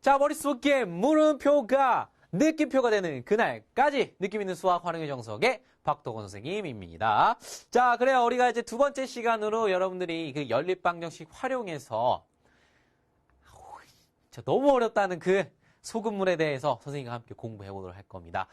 자, 머릿속에 물음표가 느낌표가 되는 그날까지 느낌 있는 수학 활용의 정석의 박도건 선생님입니다. 자, 그래요. 우리가 이제 두 번째 시간으로 여러분들이 그 연립방정식 활용해서 너무 어렵다는 그 소금물에 대해서 선생님과 함께 공부해 보도록 할 겁니다.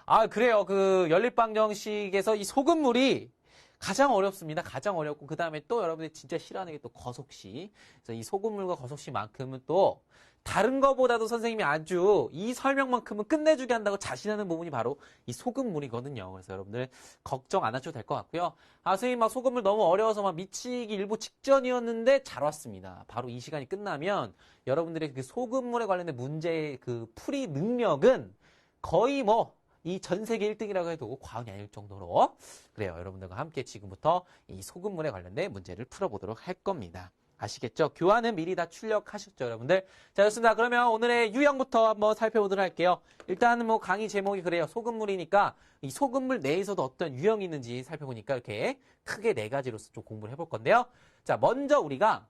아, 그래요. 그 연립방정식에서 이 소금물이 가장 어렵습니다. 가장 어렵고, 그 다음에 또 여러분들이 진짜 싫어하는 게 또 거속시. 그래서 이 소금물과 거속시만큼은 또 다른 거보다도 선생님이 아주 이 설명만큼은 끝내주게 한다고 자신하는 부분이 바로 이 소금물이거든요. 그래서 여러분들 걱정 안 하셔도 될 것 같고요. 아, 선생님 막 소금물 너무 어려워서 막 미치기 일보 직전이었는데 잘 왔습니다. 바로 이 시간이 끝나면 여러분들의 그 소금물에 관련된 문제의 그 풀이 능력은 거의 뭐 이 전 세계 1등이라고 해도 과언이 아닐 정도로 그래요. 여러분들과 함께 지금부터 이 소금물에 관련된 문제를 풀어보도록 할 겁니다. 아시겠죠? 교환은 미리 다 출력하셨죠, 여러분들? 자, 좋습니다. 그러면 오늘의 유형부터 한번 살펴보도록 할게요. 일단은 뭐 강의 제목이 그래요. 소금물이니까 이 소금물 내에서도 어떤 유형이 있는지 살펴보니까 이렇게 크게 4가지로서 좀 공부를 해볼 건데요. 자, 먼저 우리가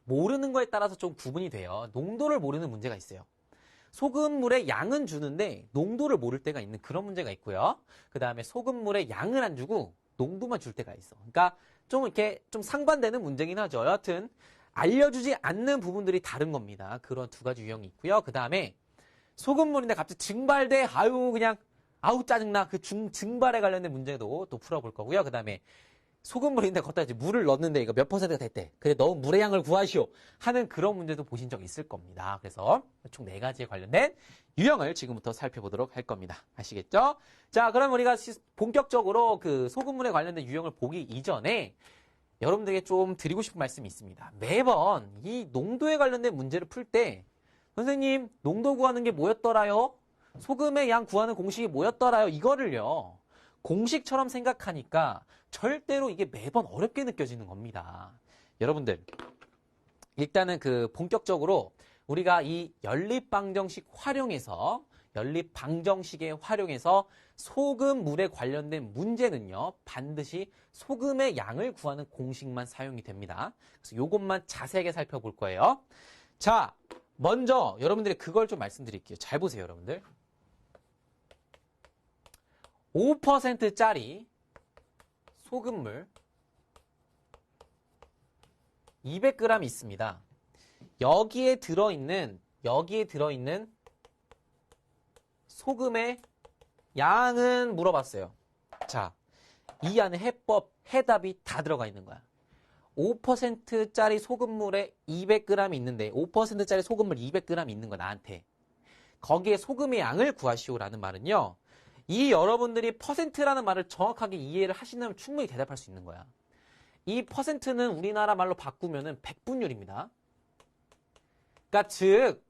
모르는 거에 따라서 좀 구분이 돼요. 농도를 모르는 문제가 있어요. 소금물의 양은 주는데 농도를 모를 때가 있는 그런 문제가 있고요. 그 다음에 소금물의 양을 안 주고 농도만 줄 때가 있어. 그러니까 좀 이렇게 좀 상반되는 문제긴 하죠. 여하튼 알려주지 않는 부분들이 다른 겁니다. 그런 2가지 유형이 있고요. 그 다음에 소금물인데 갑자기 증발돼. 아유 그냥 아우 짜증나. 그 증발에 관련된 문제도 또 풀어볼 거고요. 그 다음에 소금물인데 걷다 이제 물을 넣었는데 이거 몇 %가 됐대. 근데 너무 물의 양을 구하시오 하는 그런 문제도 보신 적 있을 겁니다. 그래서 총 4가지에 관련된 유형을 지금부터 살펴보도록 할 겁니다. 아시겠죠? 자, 그럼 우리가 본격적으로 그 소금물에 관련된 유형을 보기 이전에 여러분들에게 좀 드리고 싶은 말씀이 있습니다. 매번 이 농도에 관련된 문제를 풀 때 선생님 농도 구하는 게 뭐였더라요? 소금의 양 구하는 공식이 뭐였더라요? 이거를요. 공식처럼 생각하니까 절대로 이게 매번 어렵게 느껴지는 겁니다. 여러분들, 일단은 그 본격적으로 우리가 이 연립방정식에 활용해서 소금물에 관련된 문제는요, 반드시 소금의 양을 구하는 공식만 사용이 됩니다. 그래서 요것만 자세하게 살펴볼 거예요. 자, 먼저 여러분들이 그걸 좀 말씀드릴게요. 잘 보세요, 여러분들. 5%짜리 소금물 200g 있습니다. 여기에 들어있는 소금의 양은 물어봤어요. 자, 이 안에 해답이 다 들어가 있는 거야. 5%짜리 소금물에 200g 있는데 5%짜리 소금물 200g 있는 거 나한테. 거기에 소금의 양을 구하시오라는 말은요. 이 여러분들이 퍼센트라는 말을 정확하게 이해를 하신다면 충분히 대답할 수 있는 거야. 이 퍼센트는 우리나라 말로 바꾸면은 백분율입니다. 그러니까 즉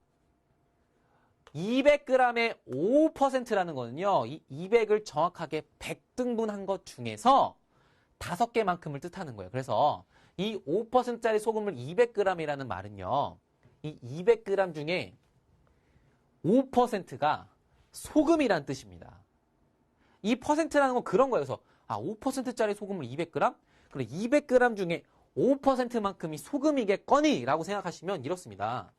200g의 5%라는 거는요. 이 200을 정확하게 100등분한 것 중에서 5개만큼을 뜻하는 거예요. 그래서 이 5%짜리 소금물 200g이라는 말은요. 이 200g 중에 5%가 소금이란 뜻입니다. 이 퍼센트라는 건 그런 거예요. 그래서 5%짜리 소금물 200g? 그럼 200g 중에 5%만큼이 소금이겠거니? 라고 생각하시면 이렇습니다.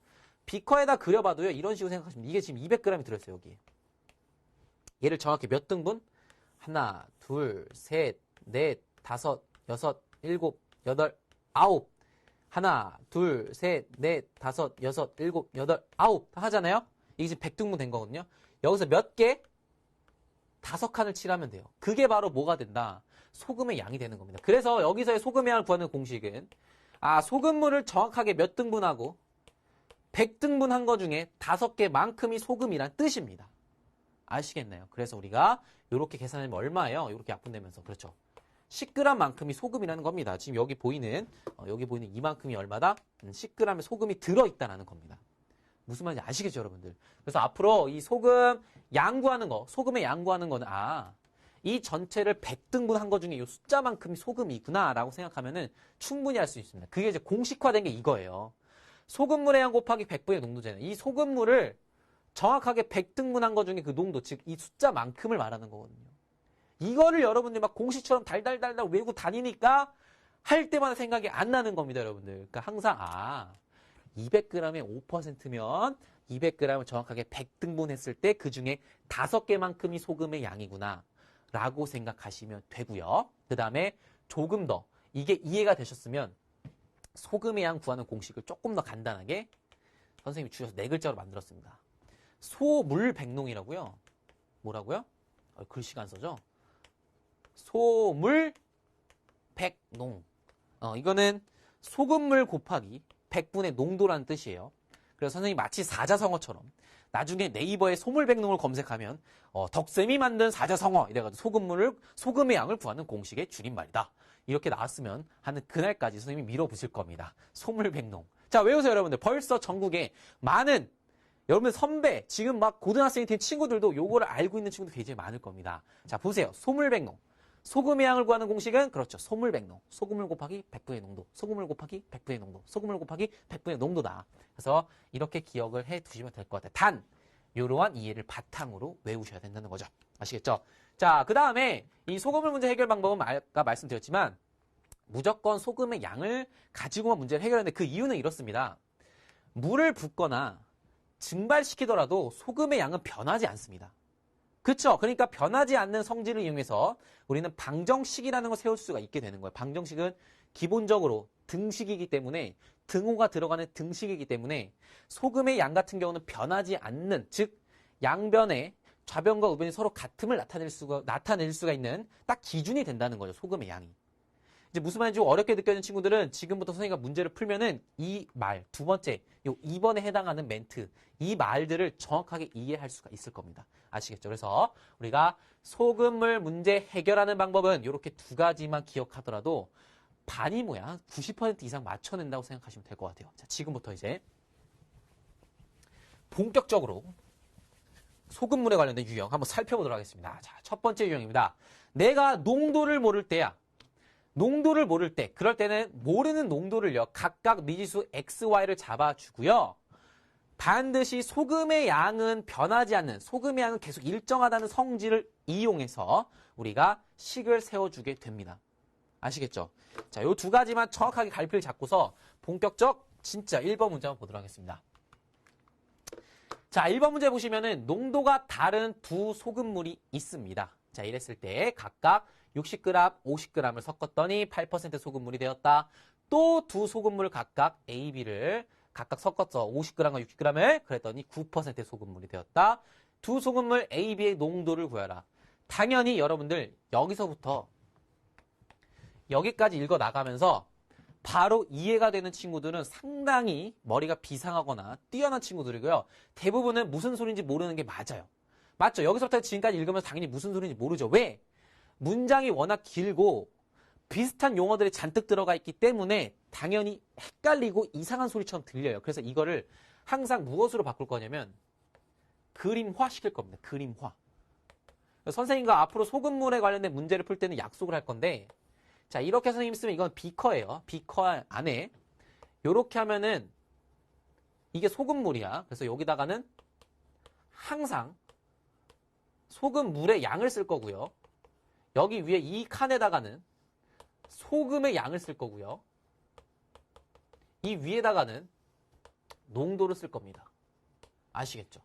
비커에다 그려봐도요. 이런 식으로 생각하시면 이게 지금 200g이 들어있어요. 여기. 얘를 정확히 몇 등분? 하나, 둘, 셋, 넷, 다섯, 여섯, 일곱, 여덟, 아홉. 하나, 둘, 셋, 넷, 다섯, 여섯, 일곱, 여덟, 아홉 하잖아요? 이게 지금 100등분 된 거거든요. 여기서 몇 개? 5칸을 칠하면 돼요. 그게 바로 뭐가 된다? 소금의 양이 되는 겁니다. 그래서 여기서의 소금의 양을 구하는 공식은 소금물을 정확하게 몇 등분하고 100등분한 거 중에 5개만큼이 소금이란 뜻입니다. 아시겠나요? 그래서 우리가 이렇게 계산하면 얼마예요? 이렇게 약분되면서. 그렇죠. 10g만큼이 소금이라는 겁니다. 지금 여기 보이는 이만큼이 얼마다? 10g의 소금이 들어있다는 겁니다. 무슨 말인지 아시겠죠, 여러분들? 그래서 앞으로 이 소금의 양 구하는 거는, 이 전체를 100등분한 거 중에 이 숫자만큼이 소금이구나, 라고 생각하면은 충분히 할 수 있습니다. 그게 이제 공식화된 게 이거예요. 소금물의 양 곱하기 100분의 농도잖아요. 이 소금물을 정확하게 100등분한 거 중에 그 농도, 즉, 이 숫자만큼을 말하는 거거든요. 이거를 여러분들 막 공식처럼 달달달달 외우고 다니니까 할 때마다 생각이 안 나는 겁니다, 여러분들. 그러니까 항상, 200g에 5%면 200g을 정확하게 100등분 했을 때 그 중에 5개만큼이 소금의 양이구나 라고 생각하시면 되고요. 그 다음에 조금 더 이게 이해가 되셨으면 소금의 양 구하는 공식을 조금 더 간단하게 선생님이 주셔서 4글자로 만들었습니다. 소물백농이라고요. 뭐라고요? 글씨가 안 써져. 소물백농. 이거는 소금물 곱하기 100분의 농도라는 뜻이에요. 그래서 선생님이 마치 사자성어처럼 나중에 네이버에 소물백농을 검색하면 덕쌤이 만든 사자성어 이래가지고 소금의 양을 구하는 공식의 줄임말이다. 이렇게 나왔으면 하는 그날까지 선생님이 밀어붙일 겁니다. 소물백농. 자, 외우세요, 여러분들. 벌써 전국에 많은 여러분 선배, 지금 막 고등학생이 된 친구들도 요거를 알고 있는 친구도 굉장히 많을 겁니다. 자, 보세요. 소물백농. 소금의 양을 구하는 공식은 그렇죠. 소물백농. 소금물 곱하기 100분의 농도. 소금물 곱하기 100분의 농도. 소금물 곱하기 100분의 농도다. 그래서 이렇게 기억을 해 두시면 될 것 같아요. 단, 이러한 이해를 바탕으로 외우셔야 된다는 거죠. 아시겠죠? 자, 그 다음에 이 소금물 문제 해결 방법은 아까 말씀드렸지만 무조건 소금의 양을 가지고만 문제를 해결하는데 그 이유는 이렇습니다. 물을 붓거나 증발시키더라도 소금의 양은 변하지 않습니다. 그렇죠? 그러니까 변하지 않는 성질을 이용해서 우리는 방정식이라는 걸 세울 수가 있게 되는 거예요. 방정식은 기본적으로 등식이기 때문에 등호가 들어가는 등식이기 때문에 소금의 양 같은 경우는 변하지 않는, 즉 양변의 좌변과 우변이 서로 같음을 나타낼 수가 있는 딱 기준이 된다는 거죠. 소금의 양이. 이제 무슨 말인지 어렵게 느껴지는 친구들은 지금부터 선생님과 문제를 풀면은 이 말, 두 번째, 요 2번에 해당하는 멘트, 이 말들을 정확하게 이해할 수가 있을 겁니다. 아시겠죠? 그래서 우리가 소금물 문제 해결하는 방법은 이렇게 2가지만 기억하더라도 반이 뭐야? 90% 이상 맞춰낸다고 생각하시면 될 것 같아요. 자, 지금부터 이제 본격적으로 소금물에 관련된 유형 한번 살펴보도록 하겠습니다. 자, 첫 번째 유형입니다. 내가 농도를 모를 때야. 농도를 모를 때, 그럴 때는 모르는 농도를요, 각각 미지수 x, y를 잡아주고요. 반드시 소금의 양은 변하지 않는, 소금의 양은 계속 일정하다는 성질을 이용해서 우리가 식을 세워주게 됩니다. 아시겠죠? 자, 요 2가지만 정확하게 갈피를 잡고서 본격적 진짜 1번 문제 한번 보도록 하겠습니다. 자, 1번 문제 보시면은 농도가 다른 두 소금물이 있습니다. 자, 이랬을 때 각각 60g, 50g을 섞었더니 8% 소금물이 되었다. 또 두 소금물 각각 A, B를 각각 섞었어. 50g과 60g을. 그랬더니 9% 소금물이 되었다. 두 소금물 A, B의 농도를 구해라. 당연히 여러분들 여기서부터 여기까지 읽어 나가면서 바로 이해가 되는 친구들은 상당히 머리가 비상하거나 뛰어난 친구들이고요. 대부분은 무슨 소리인지 모르는 게 맞아요. 맞죠? 여기서부터 지금까지 읽으면서 당연히 무슨 소리인지 모르죠. 왜? 문장이 워낙 길고 비슷한 용어들이 잔뜩 들어가 있기 때문에 당연히 헷갈리고 이상한 소리처럼 들려요. 그래서 이거를 항상 무엇으로 바꿀 거냐면 그림화 시킬 겁니다. 그림화. 선생님과 앞으로 소금물에 관련된 문제를 풀 때는 약속을 할 건데, 자, 이렇게 선생님이 쓰면 이건 비커예요. 비커 안에 이렇게 하면은 이게 소금물이야. 그래서 여기다가는 항상 소금물의 양을 쓸 거고요. 여기 위에 이 칸에다가는 소금의 양을 쓸 거고요. 이 위에다가는 농도를 쓸 겁니다. 아시겠죠?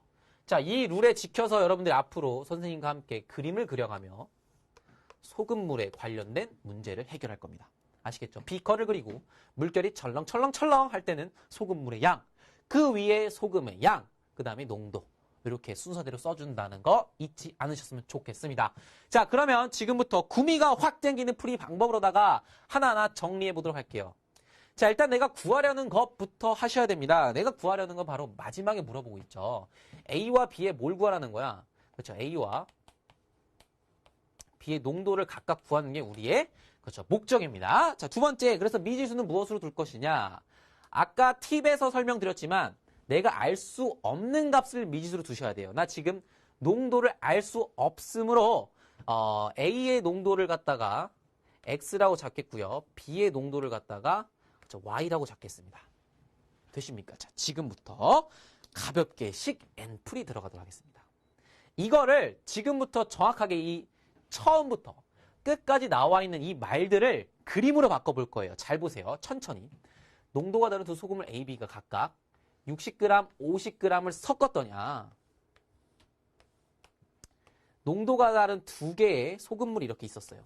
자, 이 룰에 지켜서 여러분들이 앞으로 선생님과 함께 그림을 그려가며 소금물에 관련된 문제를 해결할 겁니다. 아시겠죠? 비커를 그리고 물결이 철렁철렁철렁 할 때는 소금물의 양, 그 위에 소금의 양, 그 다음에 농도. 이렇게 순서대로 써준다는 거 잊지 않으셨으면 좋겠습니다. 자, 그러면 지금부터 구미가 확 땡기는 풀이 방법으로다가 하나하나 정리해 보도록 할게요. 자, 일단 내가 구하려는 것부터 하셔야 됩니다. 내가 구하려는 건 바로 마지막에 물어보고 있죠. A와 B에 뭘 구하라는 거야? 그렇죠. A와 B의 농도를 각각 구하는 게 우리의 그렇죠. 목적입니다. 자, 두 번째, 그래서 미지수는 무엇으로 둘 것이냐? 아까 팁에서 설명드렸지만 내가 알 수 없는 값을 미지수로 두셔야 돼요. 나 지금 농도를 알 수 없으므로 A의 농도를 갖다가 X라고 잡겠고요. B의 농도를 갖다가 Y라고 잡겠습니다. 되십니까? 자, 지금부터 가볍게 식 N풀이 들어가도록 하겠습니다. 이거를 지금부터 정확하게 이 처음부터 끝까지 나와 있는 이 말들을 그림으로 바꿔볼 거예요. 잘 보세요. 천천히. 농도가 다른 두 소금을 A, B가 각각 60g, 50g을 섞었더냐. 농도가 다른 두 개의 소금물이 이렇게 있었어요.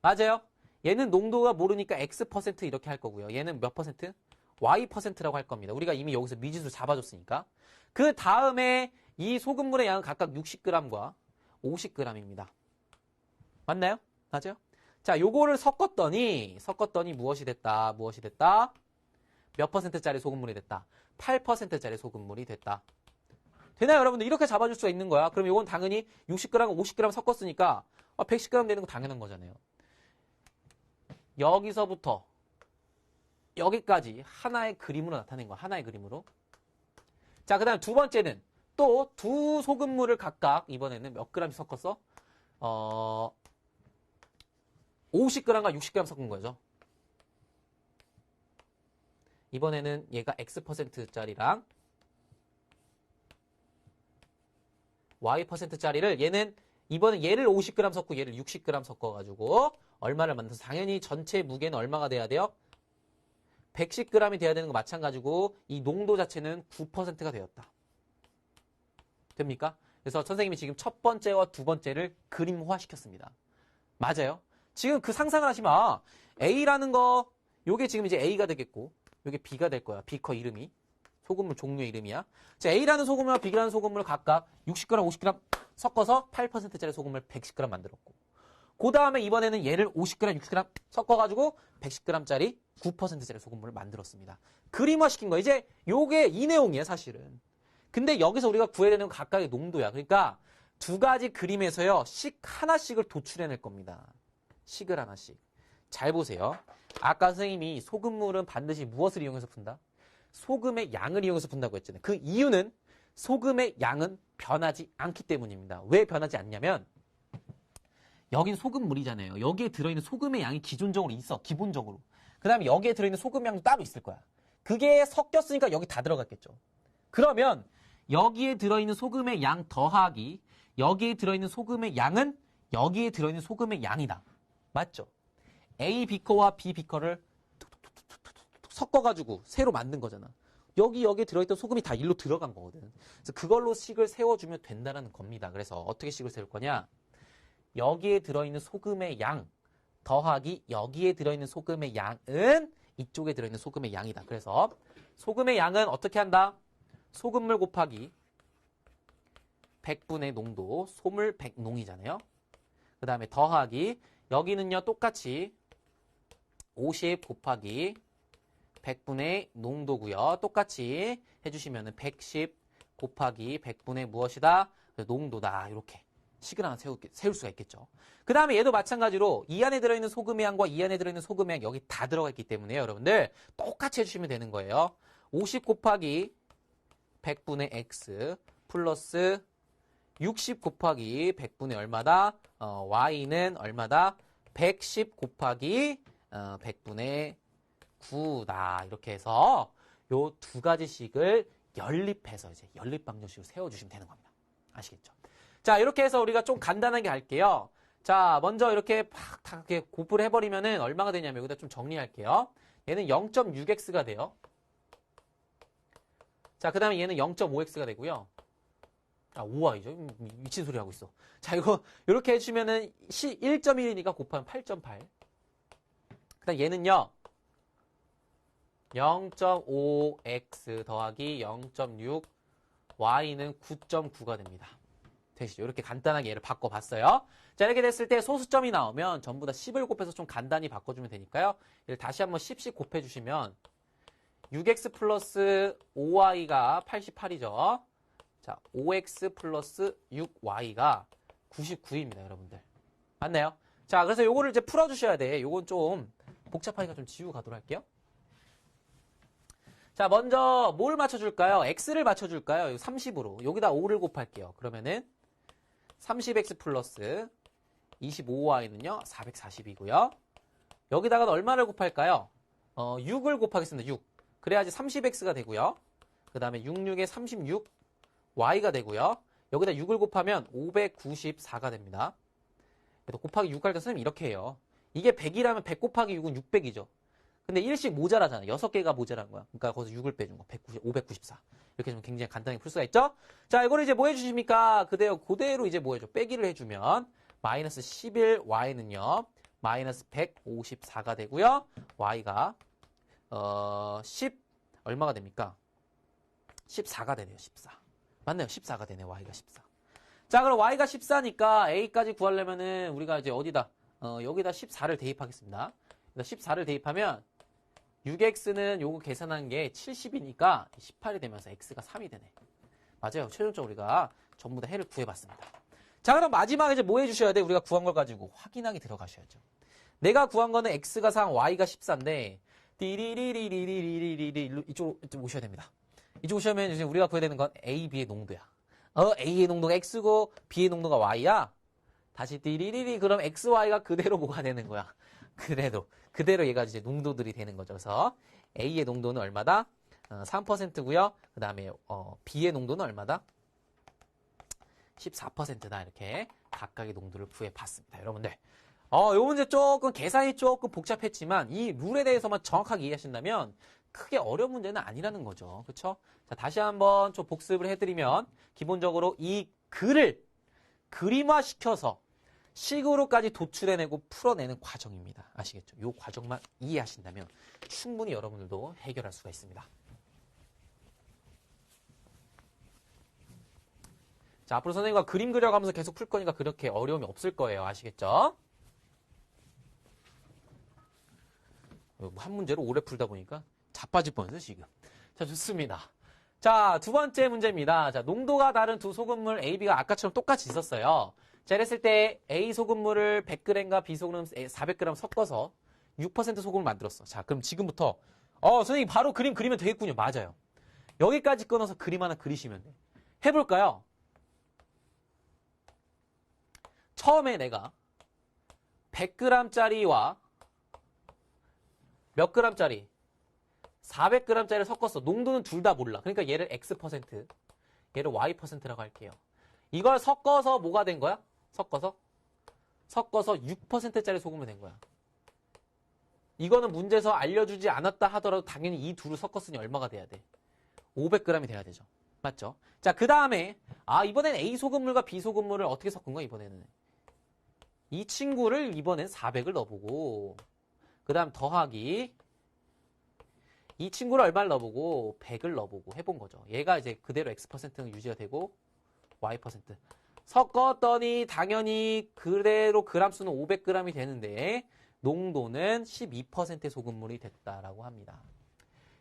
맞아요? 얘는 농도가 모르니까 X% 이렇게 할 거고요. 얘는 몇 퍼센트? Y%라고 할 겁니다. 우리가 이미 여기서 미지수 잡아줬으니까. 그 다음에 이 소금물의 양은 각각 60g과 50g입니다. 맞나요? 맞아요? 자, 요거를 섞었더니 무엇이 됐다? 몇 퍼센트짜리 소금물이 됐다? 8%짜리 소금물이 됐다. 되나요, 여러분들? 이렇게 잡아줄 수가 있는 거야. 그럼 이건 당연히 60g, 50g 섞었으니까 110g 되는 거 당연한 거잖아요. 여기서부터 여기까지 하나의 그림으로 나타낸 거야. 하나의 그림으로. 자, 그 다음 두 번째는 또 두 소금물을 각각 이번에는 몇 g씩 섞었어? 50g과 60g 섞은 거죠. 이번에는 얘가 X%짜리랑 Y%짜리를 이번엔 얘를 50g 섞고 얘를 60g 섞어가지고 얼마를 만들어서 당연히 전체 무게는 얼마가 돼야 돼요? 110g이 돼야 되는 거 마찬가지고 이 농도 자체는 9%가 되었다. 됩니까? 그래서 선생님이 지금 첫 번째와 두 번째를 그림화시켰습니다. 맞아요? 지금 그 상상을 하시면 A라는 거 요게 지금 이제 A가 되겠고 요게 B가 될 거야. 비커 이름이. 소금물 종류의 이름이야. 자, A라는 소금물과 B라는 소금물을 각각 60g, 50g 섞어서 8%짜리 소금물 110g 만들었고 그 다음에 이번에는 얘를 50g, 60g 섞어가지고 110g짜리 9%짜리 소금물을 만들었습니다. 그림화시킨 거. 이제 요게 이 내용이야, 사실은. 근데 여기서 우리가 구해야 되는 건 각각의 농도야. 그러니까 두 가지 그림에서요, 식 하나씩을 도출해낼 겁니다. 식을 하나씩. 잘 보세요. 아까 선생님이 소금물은 반드시 무엇을 이용해서 푼다? 소금의 양을 이용해서 푼다고 했잖아요. 그 이유는 소금의 양은 변하지 않기 때문입니다. 왜 변하지 않냐면 여긴 소금물이잖아요. 여기에 들어있는 소금의 양이 기존적으로 있어. 기본적으로. 그 다음에 여기에 들어있는 소금 양도 따로 있을 거야. 그게 섞였으니까 여기 다 들어갔겠죠. 그러면 여기에 들어있는 소금의 양 더하기 여기에 들어있는 소금의 양은 여기에 들어있는 소금의 양이다. 맞죠? A 비커와 B 비커를 섞어가지고 새로 만든 거잖아. 여기에 들어있던 소금이 다 일로 들어간 거거든. 그래서 그걸로 식을 세워주면 된다는 겁니다. 그래서 어떻게 식을 세울 거냐? 여기에 들어있는 소금의 양 더하기 여기에 들어있는 소금의 양은 이쪽에 들어있는 소금의 양이다. 그래서 소금의 양은 어떻게 한다? 소금물 곱하기 100분의 농도, 소물 100농이잖아요. 그 다음에 더하기 여기는요 똑같이 50 곱하기 100분의 농도고요. 똑같이 해주시면 110 곱하기 100분의 무엇이다? 농도다. 이렇게 식을 하나 세울 수가 있겠죠. 그 다음에 얘도 마찬가지로 이 안에 들어있는 소금의 양과 이 안에 들어있는 소금의 양 여기 다 들어가 있기 때문에 여러분들 똑같이 해주시면 되는 거예요. 50 곱하기 100분의 x 플러스 60 곱하기 100분의 얼마다? y는 얼마다? 110 곱하기 100분의 9다. 이렇게 해서 요 두 가지 식을 연립해서 이제 연립방정식으로 세워주시면 되는 겁니다. 아시겠죠? 자, 이렇게 해서 우리가 좀 간단하게 할게요. 자, 먼저 이렇게 팍 다 이렇게 곱을 해버리면은 얼마가 되냐면 여기다 좀 정리할게요. 얘는 0.6x가 돼요. 자, 그 다음에 얘는 0.5x가 되고요. 아, 5y죠? 미친 소리 하고 있어. 자, 이거 이렇게 해주면은 1.1이니까 곱하면 8.8. 그 다음 얘는요. 0.5x 더하기 0.6 y는 9.9가 됩니다. 되시죠? 이렇게 간단하게 얘를 바꿔봤어요. 자, 이렇게 됐을 때 소수점이 나오면 전부 다 10을 곱해서 좀 간단히 바꿔주면 되니까요. 얘를 다시 한번 10씩 곱해주시면 6x 플러스 5y가 88이죠. 자, 5x 플러스 6y가 99입니다, 여러분들. 맞나요? 자, 그래서 요거를 이제 풀어주셔야 돼. 요건 좀 복잡하니까 좀 지우고 가도록 할게요. 자, 먼저 뭘 맞춰줄까요? x를 맞춰줄까요? 30으로. 여기다 5를 곱할게요. 그러면은 30x 플러스 25y는요, 440이고요. 여기다가 얼마를 곱할까요? 6을 곱하겠습니다. 6. 그래야지 30x가 되고요. 그 다음에 66에 36y가 되고요. 여기다 6을 곱하면 594가 됩니다. 그래서 곱하기 6 할 때 선생님 이렇게 해요. 이게 100이라면 100 곱하기 6은 600이죠. 근데 1씩 모자라잖아. 6개가 모자란 거야. 그러니까 거기서 6을 빼준 거. 594. 이렇게 좀 굉장히 간단하게 풀 수가 있죠? 자, 이거를 이제 뭐 해주십니까? 그대로 이제 뭐 해줘? 빼기를 해주면, 마이너스 11, y는요, 마이너스 154가 되고요. y가, 얼마가 됩니까? 14가 되네요, 14. 맞네요, 14가 되네, y가 14. 자, 그럼 y가 14니까 a까지 구하려면은 우리가 이제 어디다? 여기다 14를 대입하겠습니다. 14를 대입하면 6x는 요거 계산한 게 70이니까 18이 되면서 x가 3이 되네. 맞아요. 최종적으로 우리가 전부 다 해를 구해봤습니다. 자, 그럼 마지막에 이제 뭐 해주셔야 돼? 우리가 구한 걸 가지고 확인하기 들어가셔야죠. 내가 구한 거는 x가 3, y가 14인데 띠리리리리리리리리 이쪽으로 오셔야 됩니다. 이쪽 오시면 이제 우리가 구해야 되는 건 A, B의 농도야. A의 농도가 x고 B의 농도가 y야. 다시 띠리리리 그럼 x, y가 그대로 뭐가 되는 거야? 그대로 얘가 이제 농도들이 되는 거죠. 그래서 A의 농도는 얼마다? 3%고요. 그 다음에 B의 농도는 얼마다? 14%다. 이렇게 각각의 농도를 구해봤습니다. 여러분들. 요 문제 조금 계산이 조금 복잡했지만 이 룰에 대해서만 정확하게 이해하신다면 크게 어려운 문제는 아니라는 거죠. 그렇죠? 자, 다시 한번 좀 복습을 해드리면 기본적으로 이 글을 그림화시켜서 식으로까지 도출해내고 풀어내는 과정입니다. 아시겠죠? 이 과정만 이해하신다면 충분히 여러분들도 해결할 수가 있습니다. 자, 앞으로 선생님과 그림 그려가면서 계속 풀 거니까 그렇게 어려움이 없을 거예요. 아시겠죠? 한 문제로 오래 풀다 보니까 자빠질 뻔했어요, 지금. 자, 좋습니다. 자, 두 번째 문제입니다. 자, 농도가 다른 두 소금물 A, B가 아까처럼 똑같이 있었어요. 자, 이랬을 때 A 소금물을 100g과 B 소금물 400g 섞어서 6% 소금을 만들었어. 자, 그럼 지금부터 선생님 바로 그림 그리면 되겠군요. 맞아요. 여기까지 끊어서 그림 하나 그리시면 돼. 해볼까요? 처음에 내가 100g짜리와 몇 g짜리? 400g짜리를 섞었어. 농도는 둘 다 몰라. 그러니까 얘를 X%, 얘를 Y%라고 할게요. 이걸 섞어서 뭐가 된 거야? 섞어서 6%짜리 소금이 된 거야. 이거는 문제에서 알려주지 않았다 하더라도 당연히 이 둘을 섞었으니 얼마가 돼야 돼? 500g이 돼야 되죠. 맞죠? 자, 그 다음에 이번엔 A 소금물과 B 소금물을 어떻게 섞은 거야, 이번에는? 이 친구를 이번엔 400을 넣어보고 그 다음 더하기 이 친구를 얼마를 넣어보고 100을 넣어보고 해본 거죠. 얘가 이제 그대로 X%는 유지가 되고 Y%. 섞었더니 당연히 그대로 그람 수는 500g이 되는데 농도는 12%의 소금물이 됐다라고 합니다.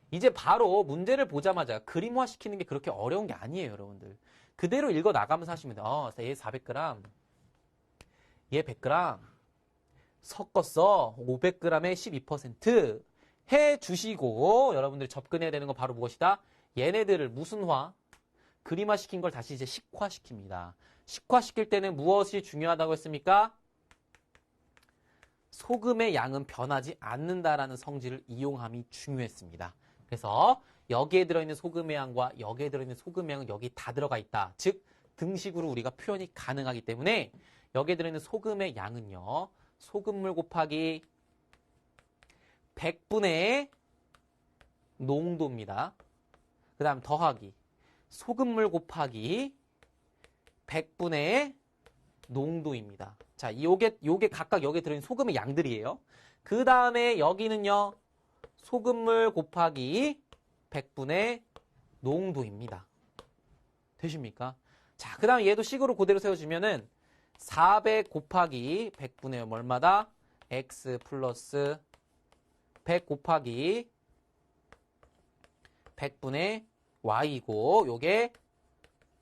이제 바로 문제를 보자마자 그림화 시키는 게 그렇게 어려운 게 아니에요, 여러분들. 그대로 읽어 나가면서 하시면 돼. 얘 400g, 얘 100g 섞었어. 500g에 12% 해주시고 여러분들이 접근해야 되는 건 바로 무엇이다? 얘네들을 무슨 화? 그림화 시킨 걸 다시 이제 식화시킵니다. 식화시킬 때는 무엇이 중요하다고 했습니까? 소금의 양은 변하지 않는다라는 성질을 이용함이 중요했습니다. 그래서 여기에 들어있는 소금의 양과 여기에 들어있는 소금의 양은 여기 다 들어가 있다. 즉 등식으로 우리가 표현이 가능하기 때문에 여기에 들어있는 소금의 양은요. 소금물 곱하기 100분의 농도입니다. 그 다음 더하기 소금물 곱하기 100분의 농도입니다. 자, 요게 각각 여기에 들어있는 소금의 양들이에요. 그 다음에 여기는요. 소금물 곱하기 100분의 농도입니다. 되십니까? 자, 그 다음에 얘도 식으로 그대로 세워주면은 400 곱하기 100분의 얼마다? x 플러스 100 곱하기 100분의 y이고 요게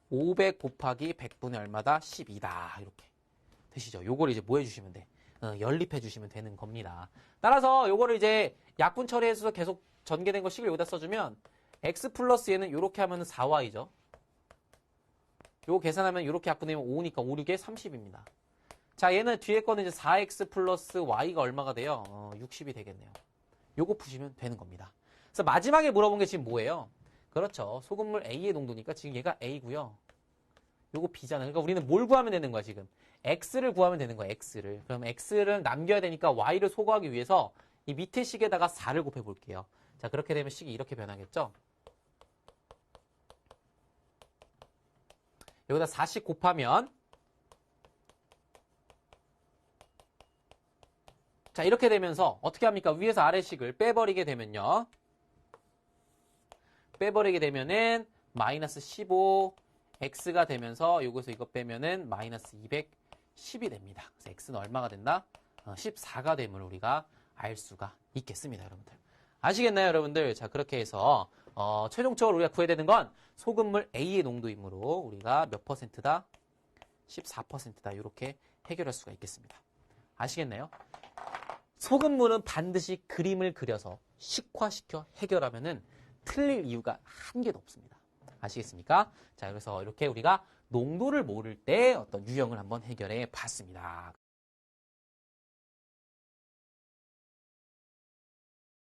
500 곱하기 100분의 얼마다? 12다. 이렇게 되시죠? 요거를 이제 뭐 해주시면 돼? 연립해 주시면 되는 겁니다. 따라서 요거를 이제 약분 처리해서 계속 전개된 거 식을 여기다 써주면 x 플러스 얘는 요렇게 하면 4y죠. 요거 계산하면 요렇게 약분되면 5니까 5, 6에 30입니다. 자, 얘는 뒤에 거는 이제 4x 플러스 y가 얼마가 돼요? 60이 되겠네요. 요거 푸시면 되는 겁니다. 그래서 마지막에 물어본 게 지금 뭐예요? 그렇죠. 소금물 A의 농도니까 지금 얘가 A고요. 요거 B잖아요. 그러니까 우리는 뭘 구하면 되는 거야, 지금? X를 구하면 되는 거야, X를. 그럼 X를 남겨야 되니까 Y를 소거하기 위해서 이 밑에 식에다가 4를 곱해 볼게요. 자, 그렇게 되면 식이 이렇게 변하겠죠? 여기다 4씩 곱하면 자, 이렇게 되면서 어떻게 합니까? 위에서 아래식을 빼버리게 되면요. 빼버리게 되면은 마이너스 15 x가 되면서 여기서 이거 빼면은 마이너스 210이 됩니다. 그래서 x는 얼마가 된다? 14가 됨을 우리가 알 수가 있겠습니다, 여러분들. 아시겠나요, 여러분들? 자, 그렇게 해서 최종적으로 우리가 구해야 되는 건 소금물 A의 농도이므로 우리가 몇 %다? 14%다. 이렇게 해결할 수가 있겠습니다. 아시겠나요? 소금물은 반드시 그림을 그려서 식화시켜 해결하면은 틀릴 이유가 한 개도 없습니다. 아시겠습니까? 자, 그래서 이렇게 우리가 농도를 모를 때 어떤 유형을 한번 해결해 봤습니다.